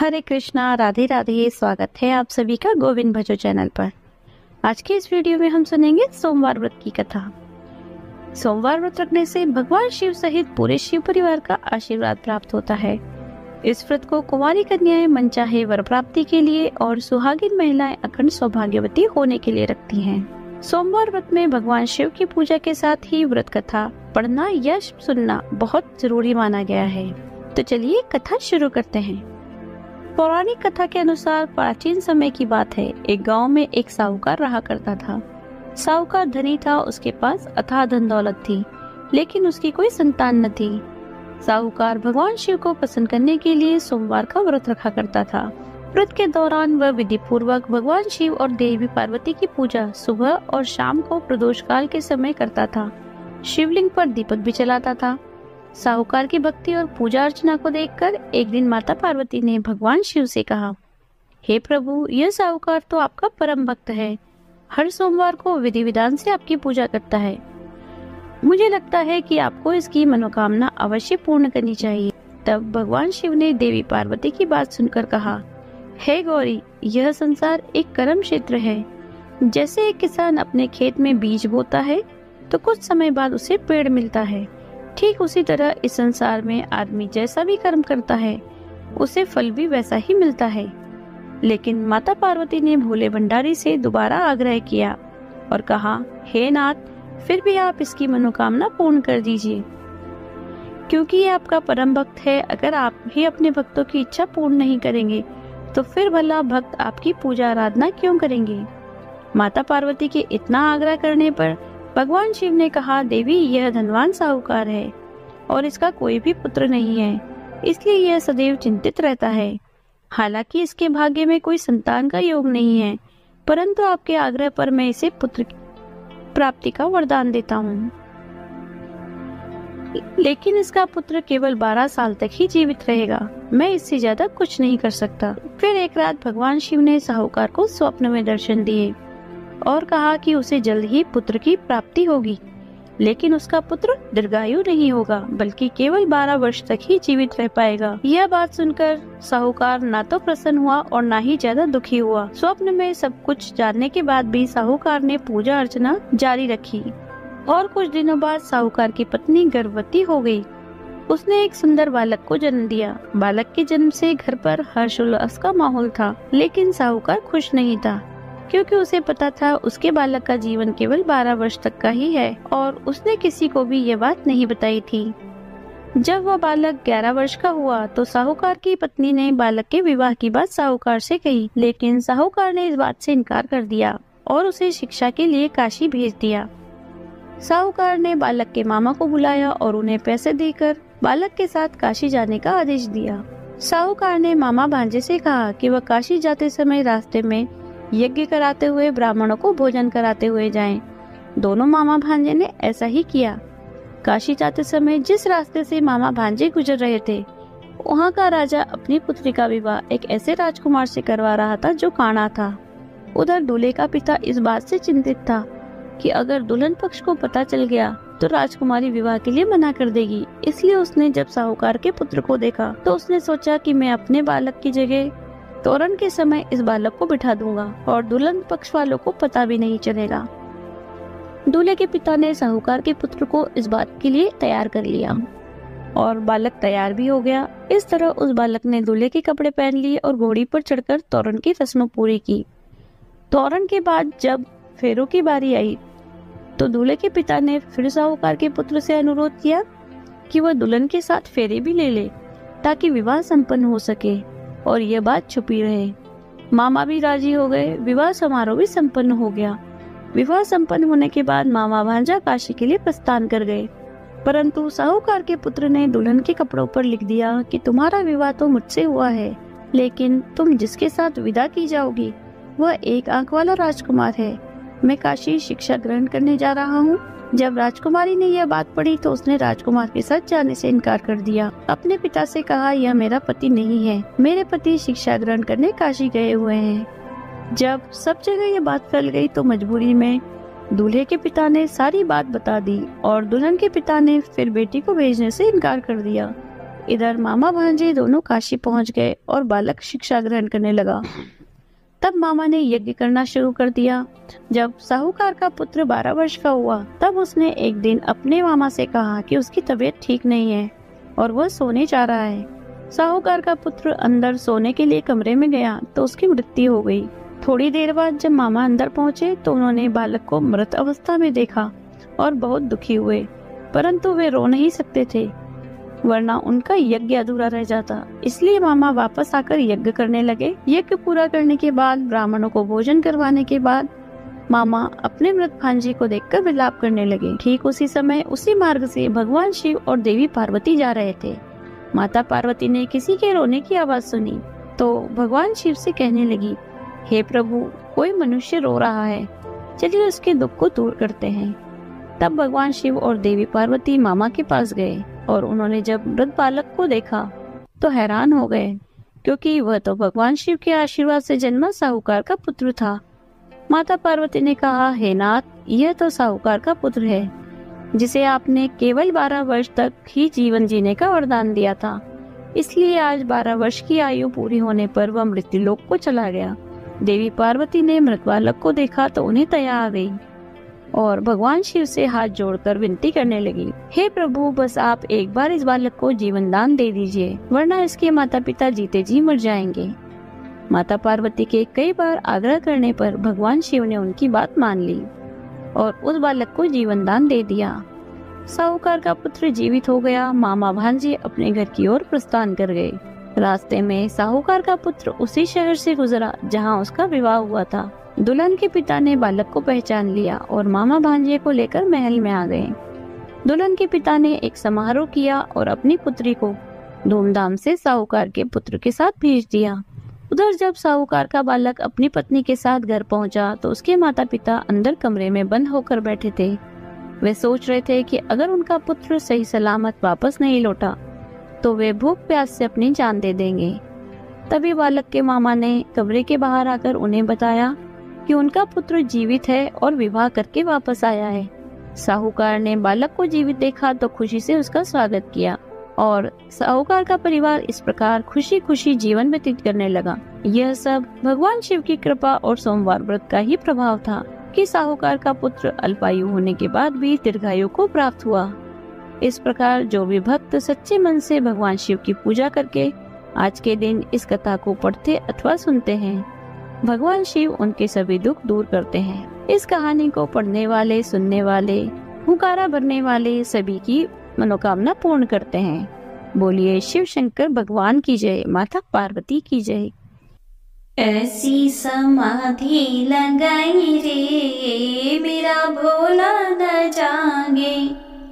हरे कृष्णा, राधे राधे। स्वागत है आप सभी का गोविंद भजो चैनल पर। आज के इस वीडियो में हम सुनेंगे सोमवार व्रत की कथा। सोमवार व्रत रखने से भगवान शिव सहित पूरे शिव परिवार का आशीर्वाद प्राप्त होता है। इस व्रत को कुंवारी कन्याएं मनचाहे वर प्राप्ति के लिए और सुहागिन महिलाएं अखंड सौभाग्यवती होने के लिए रखती हैं। सोमवार व्रत में भगवान शिव की पूजा के साथ ही व्रत कथा पढ़ना या सुनना बहुत जरूरी माना गया है। तो चलिए कथा शुरू करते हैं। पौराणिक कथा के अनुसार प्राचीन समय की बात है। एक गांव में एक साहूकार रहा करता था। साहूकार धनी था, उसके पास अथाह धन दौलत थी, लेकिन उसकी कोई संतान न थी। साहूकार भगवान शिव को प्रसन्न करने के लिए सोमवार का व्रत रखा करता था। व्रत के दौरान वह विधि पूर्वक भगवान शिव और देवी पार्वती की पूजा सुबह और शाम को प्रदोष काल के समय करता था। शिवलिंग पर दीपक भी जलाता था। साहूकार की भक्ति और पूजा अर्चना को देखकर एक दिन माता पार्वती ने भगवान शिव से कहा, हे प्रभु, यह साहूकार तो आपका परम भक्त है। हर सोमवार को विधि विधान से आपकी पूजा करता है। मुझे लगता है कि आपको इसकी मनोकामना अवश्य पूर्ण करनी चाहिए। तब भगवान शिव ने देवी पार्वती की बात सुनकर कहा, हे गौरी, यह संसार एक कर्म क्षेत्र है। जैसे एक किसान अपने खेत में बीज बोता है तो कुछ समय बाद उसे पेड़ मिलता है, ठीक उसी तरह इस संसार में आदमी जैसा भी कर्म करता है उसे फल भी वैसा ही मिलता है। लेकिन माता पार्वती ने भोले भंडारी से दोबारा आग्रह किया और कहा, हे नाथ, फिर भी आप इसकी मनोकामना पूर्ण कर दीजिए, क्योंकि ये आपका परम भक्त है। अगर आप भी अपने भक्तों की इच्छा पूर्ण नहीं करेंगे तो फिर भला भक्त आपकी पूजा आराधना क्यों करेंगे। माता पार्वती के इतना आग्रह करने पर भगवान शिव ने कहा, देवी, यह धनवान साहूकार है और इसका कोई भी पुत्र नहीं है, इसलिए यह सदैव चिंतित रहता है। हालांकि इसके भाग्य में कोई संतान का योग नहीं है, परंतु आपके आग्रह पर मैं इसे पुत्र प्राप्ति का वरदान देता हूँ। लेकिन इसका पुत्र केवल 12 साल तक ही जीवित रहेगा। मैं इससे ज्यादा कुछ नहीं कर सकता। फिर एक रात भगवान शिव ने साहूकार को स्वप्न में दर्शन दिए और कहा कि उसे जल्द ही पुत्र की प्राप्ति होगी, लेकिन उसका पुत्र दीर्घायु नहीं होगा, बल्कि केवल 12 वर्ष तक ही जीवित रह पाएगा। यह बात सुनकर साहूकार ना तो प्रसन्न हुआ और ना ही ज्यादा दुखी हुआ। स्वप्न में सब कुछ जानने के बाद भी साहूकार ने पूजा अर्चना जारी रखी और कुछ दिनों बाद साहूकार की पत्नी गर्भवती हो गई। उसने एक सुंदर बालक को जन्म दिया। बालक के जन्म से घर पर हर्षोल्लास का माहौल था, लेकिन साहूकार खुश नहीं था, क्योंकि उसे पता था उसके बालक का जीवन केवल 12 वर्ष तक का ही है और उसने किसी को भी ये बात नहीं बताई थी। जब वह बालक 11 वर्ष का हुआ तो साहूकार की पत्नी ने बालक के विवाह की बात साहूकार से कही, लेकिन साहूकार ने इस बात से इनकार कर दिया और उसे शिक्षा के लिए काशी भेज दिया। साहूकार ने बालक के मामा को बुलाया और उन्हें पैसे देकर बालक के साथ काशी जाने का आदेश दिया। साहूकार ने मामा भांजे से कहा कि वह काशी जाते समय रास्ते में यज्ञ कराते हुए ब्राह्मणों को भोजन कराते हुए जाएं। दोनों मामा भांजे ने ऐसा ही किया। काशी जाते समय जिस रास्ते से मामा भांजे गुजर रहे थे, वहाँ का राजा अपनी पुत्री का विवाह एक ऐसे राजकुमार से करवा रहा था जो काना था। उधर दूल्हे का पिता इस बात से चिंतित था कि अगर दुल्हन पक्ष को पता चल गया तो राजकुमारी विवाह के लिए मना कर देगी। इसलिए उसने जब साहूकार के पुत्र को देखा तो उसने सोचा कि मैं अपने बालक की जगह तोरण के समय इस बालक को बिठा दूंगा और दुल्हन पक्ष वालों को पता भी नहीं चलेगा। दूल्हे के पिता ने साहूकार के पुत्र को इस बात के लिए तैयार कर लिया और बालक तैयार भी हो गया। इस तरह उस बालक ने दूल्हे के कपड़े पहन लिए और घोड़ी पर चढ़कर तोरण की रस्म पूरी की। तोरण के बाद जब फेरों की बारी आई तो दूल्हे के पिता ने फिर साहूकार के पुत्र से अनुरोध किया कि वह दुल्हन के साथ फेरे भी ले ले, ताकि विवाह संपन्न हो सके और यह बात छुपी रहे। मामा भी राजी हो गए। विवाह समारोह भी संपन्न हो गया। विवाह संपन्न होने के बाद मामा भांजा काशी के लिए प्रस्थान कर गए, परंतु साहूकार के पुत्र ने दुल्हन के कपड़ों पर लिख दिया कि तुम्हारा विवाह तो मुझसे हुआ है, लेकिन तुम जिसके साथ विदा की जाओगी वह एक आंख वाला राजकुमार है। मैं काशी शिक्षा ग्रहण करने जा रहा हूँ। जब राजकुमारी ने यह बात पढ़ी तो उसने राजकुमार के साथ जाने से इनकार कर दिया। अपने पिता से कहा, यह मेरा पति नहीं है, मेरे पति शिक्षा ग्रहण करने काशी गए हुए हैं। जब सब जगह ये बात फैल गई तो मजबूरी में दूल्हे के पिता ने सारी बात बता दी और दुल्हन के पिता ने फिर बेटी को भेजने से इनकार कर दिया। इधर मामा भांजे दोनों काशी पहुंच गए और बालक शिक्षा ग्रहण करने लगा। तब मामा ने यज्ञ करना शुरू कर दिया। जब साहूकार का पुत्र 12 वर्ष का हुआ तब उसने एक दिन अपने मामा से कहा कि उसकी तबीयत ठीक नहीं है और वह सोने जा रहा है। साहूकार का पुत्र अंदर सोने के लिए कमरे में गया तो उसकी मृत्यु हो गई। थोड़ी देर बाद जब मामा अंदर पहुंचे तो उन्होंने बालक को मृत अवस्था में देखा और बहुत दुखी हुए, परंतु वे रो नहीं सकते थे वरना उनका यज्ञ अधूरा रह जाता। इसलिए मामा वापस आकर यज्ञ करने लगे। यज्ञ पूरा करने के बाद ब्राह्मणों को भोजन करवाने के बाद मामा अपने मृत भांजे को देखकर विलाप करने लगे। ठीक उसी समय उसी मार्ग से भगवान शिव और देवी पार्वती जा रहे थे। माता पार्वती ने किसी के रोने की आवाज सुनी तो भगवान शिव से कहने लगी, हे प्रभु, कोई मनुष्य रो रहा है, चलिए उसके दुख को दूर करते हैं। तब भगवान शिव और देवी पार्वती मामा के पास गए और उन्होंने जब मृत बालक को देखा तो हैरान हो गए, क्योंकि वह तो भगवान शिव के आशीर्वाद से जन्मा साहूकार का पुत्र था। माता पार्वती ने कहा, हे नाथ, यह तो साहूकार का पुत्र है जिसे आपने केवल 12 वर्ष तक ही जीवन जीने का वरदान दिया था, इसलिए आज 12 वर्ष की आयु पूरी होने पर वह मृत्युलोक को चला गया। देवी पार्वती ने मृत बालक को देखा तो उन्हें दया आ गई और भगवान शिव से हाथ जोड़कर विनती करने लगी, हे प्रभु, बस आप एक बार इस बालक को जीवन दान दे दीजिए, वरना इसके माता पिता जीते जी मर जाएंगे। माता पार्वती के कई बार आग्रह करने पर भगवान शिव ने उनकी बात मान ली और उस बालक को जीवन दान दे दिया। साहूकार का पुत्र जीवित हो गया। मामा भांजे अपने घर की ओर प्रस्थान कर गए। रास्ते में साहूकार का पुत्र उसी शहर से गुजरा जहाँ उसका विवाह हुआ था। दुल्हन के पिता ने बालक को पहचान लिया और मामा भांजे को लेकर महल में आ गए। दुल्हन के पिता ने एक समारोह किया और अपनी पुत्री को धूमधाम से साहूकार के पुत्र के साथ भेज दिया। उधर जब साहूकार का बालक अपनी पत्नी के साथ घर पहुंचा तो उसके माता पिता अंदर कमरे में बंद होकर बैठे थे। वे सोच रहे थे कि अगर उनका पुत्र सही सलामत वापस नहीं लौटा तो वे भूख प्यास से अपनी जान दे देंगे। तभी बालक के मामा ने कमरे के बाहर आकर उन्हें बताया कि उनका पुत्र जीवित है और विवाह करके वापस आया है। साहूकार ने बालक को जीवित देखा तो खुशी से उसका स्वागत किया और साहूकार का परिवार इस प्रकार खुशी खुशी जीवन व्यतीत करने लगा। यह सब भगवान शिव की कृपा और सोमवार व्रत का ही प्रभाव था कि साहूकार का पुत्र अल्पायु होने के बाद भी दीर्घायु को प्राप्त हुआ। इस प्रकार जो भी भक्त सच्चे मन से भगवान शिव की पूजा करके आज के दिन इस कथा को पढ़ते अथवा सुनते हैं, भगवान शिव उनके सभी दुख दूर करते हैं। इस कहानी को पढ़ने वाले, सुनने वाले, हुंकारा भरने वाले सभी की मनोकामना पूर्ण करते हैं। बोलिए शिव शंकर भगवान की जय, माता पार्वती की जय। ऐसी समाधि लगाई रे मेरा भोला न जागे,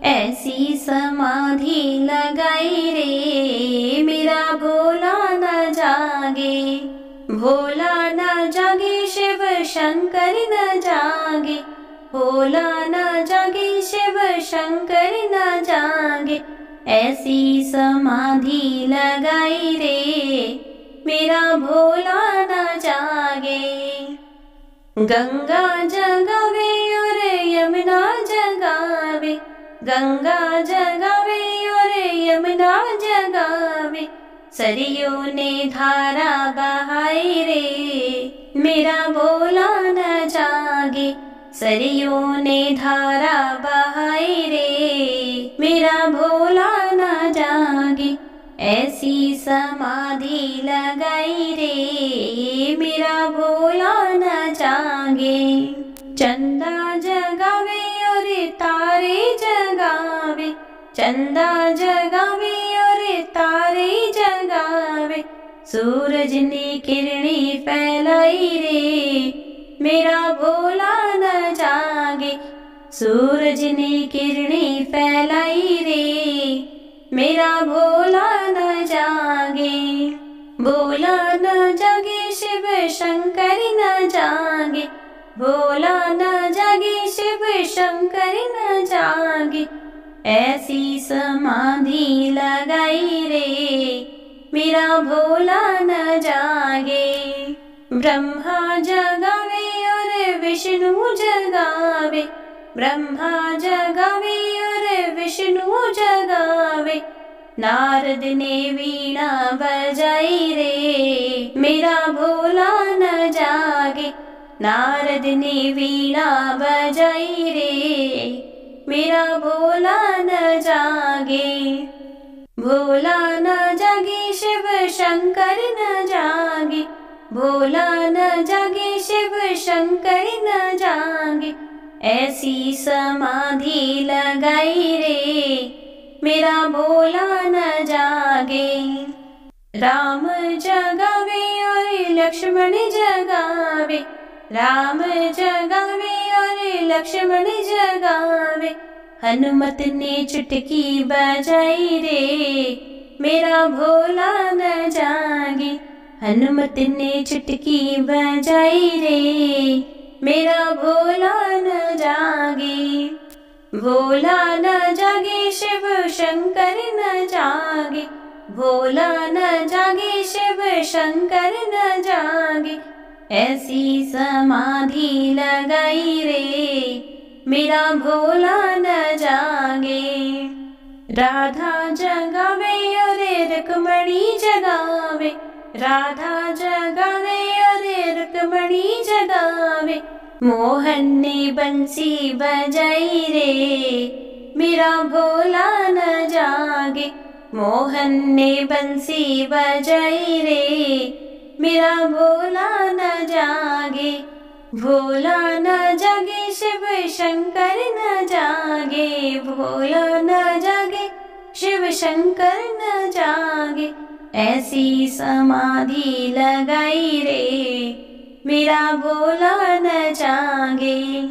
ऐसी समाधि लगाई रे मेरा भोला न जागे, भोला न जागे शिव शंकर न जागे, भोला न जागे शिव शंकर न जागे, ऐसी समाधि लगाई रे मेरा भोला न जागे। गंगा जगावे और यमुना जगावे, गंगा जगावे और यमुना जगावे, सरयू ने धारा बहाई रे मेरा भोला न जागे, सरयू ने धारा बहाई रे मेरा भोला न जागे, ऐसी समाधि लगाई रे मेरा भोला न जागे। चंदा जगावे और तारे जगावे, चंदा जगावे और तारे जगावे, सूरज ने किरणें फैलाई रे मेरा भोला न जागे, सूरज ने किरणें फैलाई रे मेरा भोला न जागे। भोला न जागे शिव शंकर न जागे, भोला न जागे शिव शंकर न जागे, ऐसी समाधि लगाई रे मेरा भोला न जागे। ब्रह्मा जगावे और विष्णु जगावे, ब्रह्मा जगावे और विष्णु जगावे, नारद ने वीणा बजाई रे, मेरा भोला न जागे। नारद ने वीणा बजाई रे, मेरा भोला न जागे। भोला न जागे शिव शंकर न जागे, भोला न जागे शिव शंकर न जागे। ऐसी समाधि लगाई रे, मेरा भोला न जागे। राम जगावे और लक्ष्मण जगावे, राम जगावे और लक्ष्मण जगावे। हनुमत ने चुटकी बजाई रे, मेरा भोला न जागे। हनुमत ने चुटकी बजाई रे, मेरा भोला न जागे। भोला न जागे शिव शंकर न जागे, भोला न जागे शिव शंकर न जागे। ऐसी समाधि लगाई रे, मेरा भोला न जागे। राधा जगावे और रुक्मणी जगावे, राधा जगावे और रुक्मणी जगावे। मोहन ने बंसी बजाई रे, मेरा भोला न जागे। मोहन ने बंसी बजाई रे, मेरा भोला न जागे। भोला न जागे शिव शंकर न जागे, भोला न जागे शिव शंकर न जागे। ऐसी समाधि लगाई रे, मेरा भोला न जागे।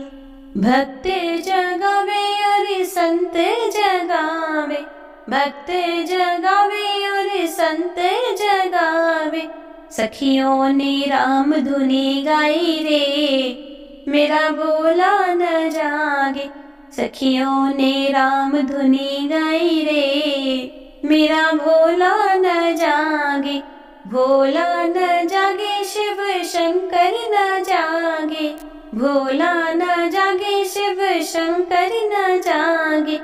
भक्त जगावे और संत जगावे, भक्त जगावे और संत जगावे। सखियों ने राम धुनी गाई रे, मेरा भोला न जागे। सखियों ने राम धुनी गाई रे, मेरा भोला न जागे। भोला न जागे शिव शंकर न जागे, भोला न जागे शिव शंकर न जागे।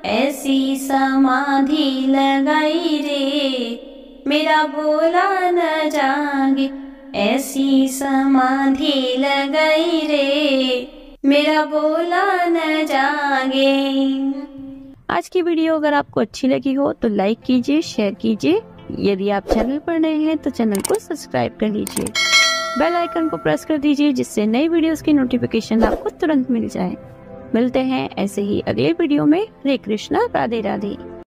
ऐसी समाधि लगाई रे, मेरा भोला न जागे। ऐसी समाधि लगाई रे, मेरा भोला न जागे। आज की वीडियो अगर आपको अच्छी लगी हो तो लाइक कीजिए, शेयर कीजिए। यदि आप चैनल पर नए हैं तो चैनल को सब्सक्राइब कर लीजिए। बेल आइकन को प्रेस कर दीजिए जिससे नई वीडियोस की नोटिफिकेशन आपको तुरंत मिल जाए। मिलते हैं ऐसे ही अगले वीडियो में। हरे कृष्णा, राधे राधे।